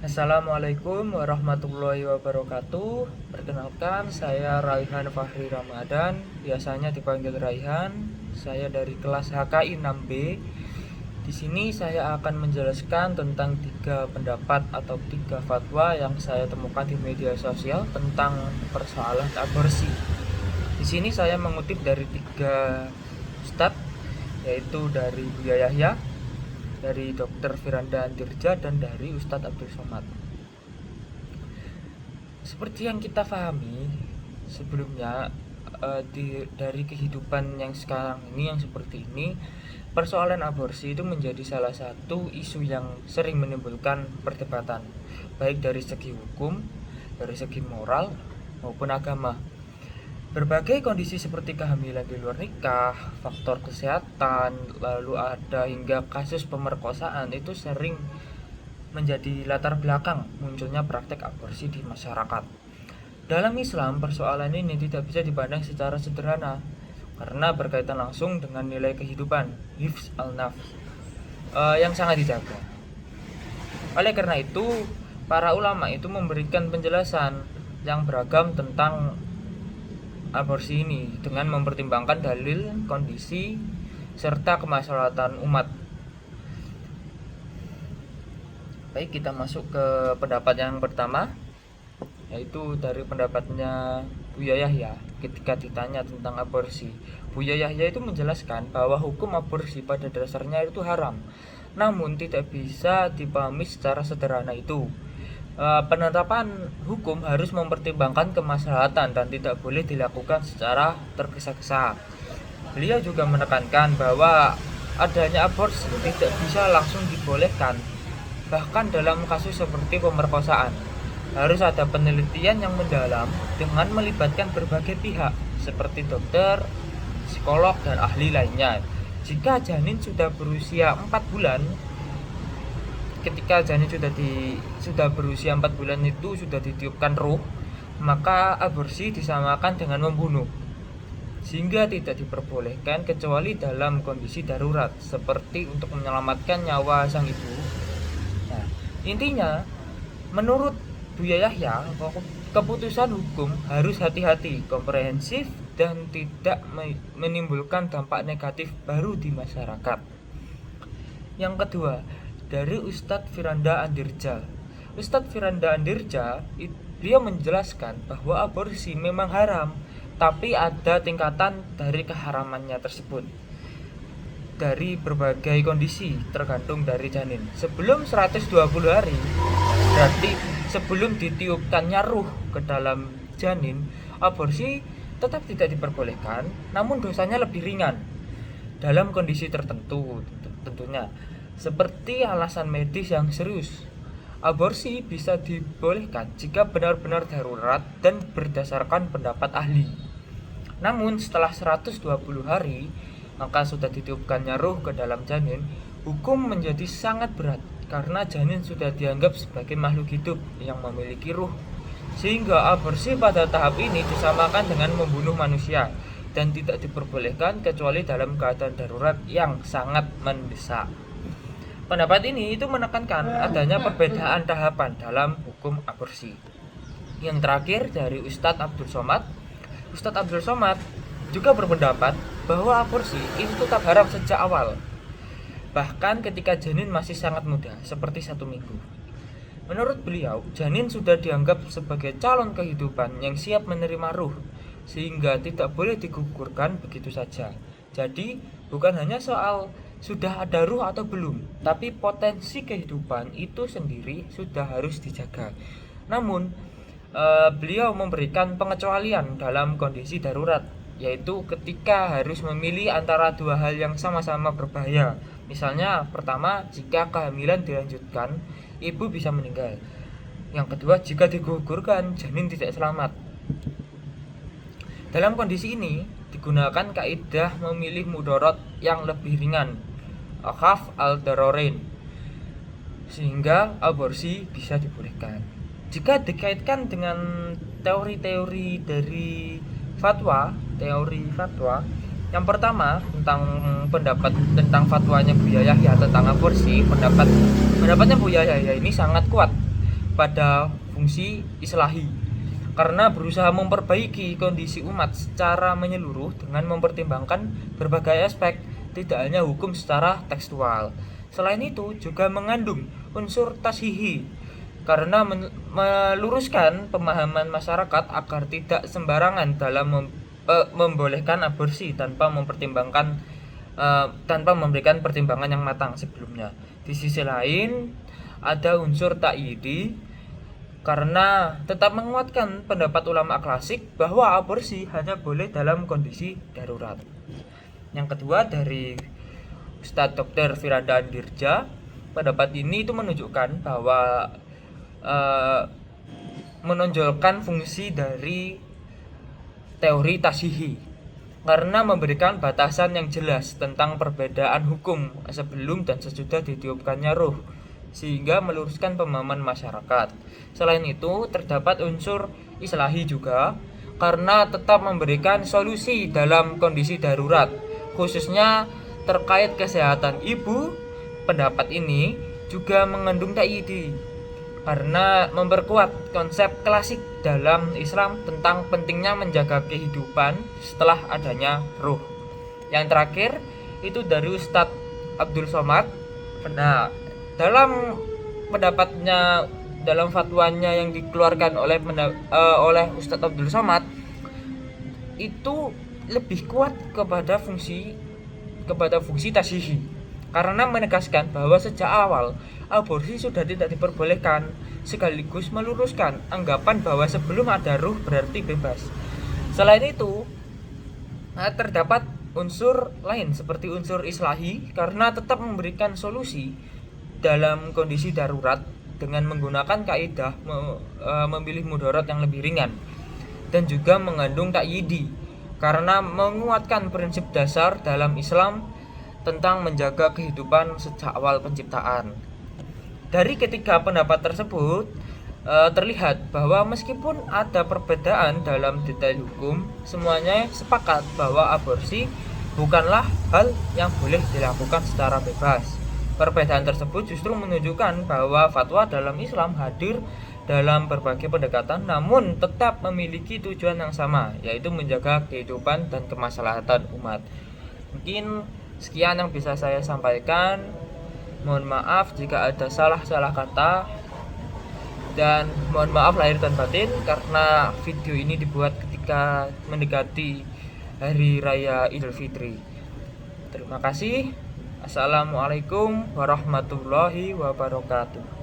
Assalamualaikum warahmatullahi wabarakatuh. Perkenalkan, saya Raihan Fahri Ramadan, biasanya dipanggil Raihan. Saya dari kelas HKI 6B. Di sini saya akan menjelaskan tentang 3 pendapat atau 3 fatwa yang saya temukan di media sosial tentang persoalan aborsi. Di sini saya mengutip dari 3 ustadz, yaitu dari Buya Yahya, dari Dr. Firanda Andirja, dan dari Ustadz Abdul Somad. Seperti yang kita pahami sebelumnya, dari kehidupan yang sekarang ini, yang seperti ini, persoalan aborsi itu menjadi salah satu isu yang sering menimbulkan perdebatan, baik dari segi hukum, dari segi moral, maupun agama. Berbagai kondisi seperti kehamilan di luar nikah, faktor kesehatan, lalu ada hingga kasus pemerkosaan itu sering menjadi latar belakang munculnya praktek aborsi di masyarakat. Dalam Islam, persoalan ini tidak bisa dipandang secara sederhana karena berkaitan langsung dengan nilai kehidupan, hifz al-nafs, yang sangat dijaga. Oleh karena itu, para ulama itu memberikan penjelasan yang beragam tentang aborsi ini dengan mempertimbangkan dalil, kondisi, serta kemaslahatan umat. Baik, kita masuk ke pendapat yang pertama, yaitu dari pendapatnya Buya Yahya. Ketika ditanya tentang aborsi, Buya Yahya itu menjelaskan bahwa hukum aborsi pada dasarnya itu haram, namun tidak bisa dipahami secara sederhana itu. Penerapan hukum harus mempertimbangkan kemaslahatan dan tidak boleh dilakukan secara tergesa-gesa. Beliau juga menekankan bahwa adanya aborsi tidak bisa langsung dibolehkan. Bahkan dalam kasus seperti pemerkosaan, harus ada penelitian yang mendalam dengan melibatkan berbagai pihak seperti dokter, psikolog, dan ahli lainnya. Jika janin sudah berusia 4 bulan, ketika janin sudah berusia 4 bulan itu sudah ditiupkan ruh, maka aborsi disamakan dengan membunuh, sehingga tidak diperbolehkan kecuali dalam kondisi darurat seperti untuk menyelamatkan nyawa sang ibu. Nah, intinya menurut Buya Yahya, keputusan hukum harus hati-hati, komprehensif, dan tidak menimbulkan dampak negatif baru di masyarakat. Yang kedua, dari Ustadz Firanda Andirja. Ustadz Firanda Andirja, beliau menjelaskan bahwa aborsi memang haram, tapi ada tingkatan dari keharamannya tersebut dari berbagai kondisi tergantung dari janin. Sebelum 120 hari, berarti sebelum ditiupkannya ruh ke dalam janin, aborsi tetap tidak diperbolehkan, namun dosanya lebih ringan dalam kondisi tertentu tentunya, seperti alasan medis yang serius. Aborsi bisa dibolehkan jika benar-benar darurat dan berdasarkan pendapat ahli. Namun setelah 120 hari, maka sudah ditiupkannya ruh ke dalam janin, hukum menjadi sangat berat karena janin sudah dianggap sebagai makhluk hidup yang memiliki ruh. Sehingga aborsi pada tahap ini disamakan dengan membunuh manusia dan tidak diperbolehkan kecuali dalam keadaan darurat yang sangat mendesak. Pendapat ini itu menekankan adanya perbedaan tahapan dalam hukum aborsi. Yang terakhir dari Ustadz Abdul Somad. Ustadz Abdul Somad juga berpendapat bahwa aborsi itu tetap haram sejak awal, bahkan ketika janin masih sangat muda, seperti 1 minggu. Menurut beliau, janin sudah dianggap sebagai calon kehidupan yang siap menerima ruh, sehingga tidak boleh digugurkan begitu saja. Jadi, bukan hanya soal sudah ada ruh atau belum, tapi potensi kehidupan itu sendiri sudah harus dijaga. Namun, beliau memberikan pengecualian dalam kondisi darurat, yaitu ketika harus memilih antara 2 hal yang sama-sama berbahaya. Misalnya, pertama, jika kehamilan dilanjutkan, ibu bisa meninggal. Yang kedua, jika digugurkan, janin tidak selamat. Dalam kondisi ini, digunakan kaidah memilih mudorot yang lebih ringan, akhaf al-darorain, sehingga aborsi bisa dibolehkan. Jika dikaitkan dengan teori-teori dari teori fatwa, yang pertama tentang pendapat tentang fatwanya Buya Yahya tentang aborsi, pendapatnya Buya Yahya ini sangat kuat pada fungsi islahi, karena berusaha memperbaiki kondisi umat secara menyeluruh dengan mempertimbangkan berbagai aspek, tidak hanya hukum secara tekstual. Selain itu juga mengandung unsur tashihi, karena meluruskan pemahaman masyarakat agar tidak sembarangan dalam membolehkan aborsi tanpa memberikan pertimbangan yang matang sebelumnya. Di sisi lain ada unsur ta'yidi, karena tetap menguatkan pendapat ulama klasik bahwa aborsi hanya boleh dalam kondisi darurat. Yang kedua dari Ustadz Dr. Firanda Andirja, pendapat ini itu menunjukkan bahwa menonjolkan fungsi dari teori tashihi, karena memberikan batasan yang jelas tentang perbedaan hukum sebelum dan sesudah ditiupkannya ruh, sehingga meluruskan pemahaman masyarakat. Selain itu terdapat unsur islahi juga, karena tetap memberikan solusi dalam kondisi darurat, khususnya terkait kesehatan ibu. Pendapat ini juga mengandung ta'yidi, karena memperkuat konsep klasik dalam Islam tentang pentingnya menjaga kehidupan setelah adanya ruh. Yang terakhir itu dari Ustadz Abdul Somad. Nah, dalam pendapatnya, dalam fatwanya yang dikeluarkan oleh Ustadz Abdul Somad itu lebih kuat kepada fungsi tashihi, karena menegaskan bahwa sejak awal aborsi sudah tidak diperbolehkan, sekaligus meluruskan anggapan bahwa sebelum ada ruh berarti bebas. Selain itu terdapat unsur lain seperti unsur islahi, karena tetap memberikan solusi dalam kondisi darurat dengan menggunakan kaidah memilih mudarat yang lebih ringan, dan juga mengandung ta'yidi, karena menguatkan prinsip dasar dalam Islam tentang menjaga kehidupan sejak awal penciptaan. Dari ketiga pendapat tersebut terlihat bahwa meskipun ada perbedaan dalam detail hukum, semuanya sepakat bahwa aborsi bukanlah hal yang boleh dilakukan secara bebas. Perbedaan tersebut justru menunjukkan bahwa fatwa dalam Islam hadir dalam berbagai pendekatan, namun tetap memiliki tujuan yang sama, yaitu menjaga kehidupan dan kemaslahatan umat. Mungkin sekian yang bisa saya sampaikan. Mohon maaf jika ada salah-salah kata, dan mohon maaf lahir dan batin karena video ini dibuat ketika mendekati Hari Raya Idul Fitri. Terima kasih. Assalamualaikum warahmatullahi wabarakatuh.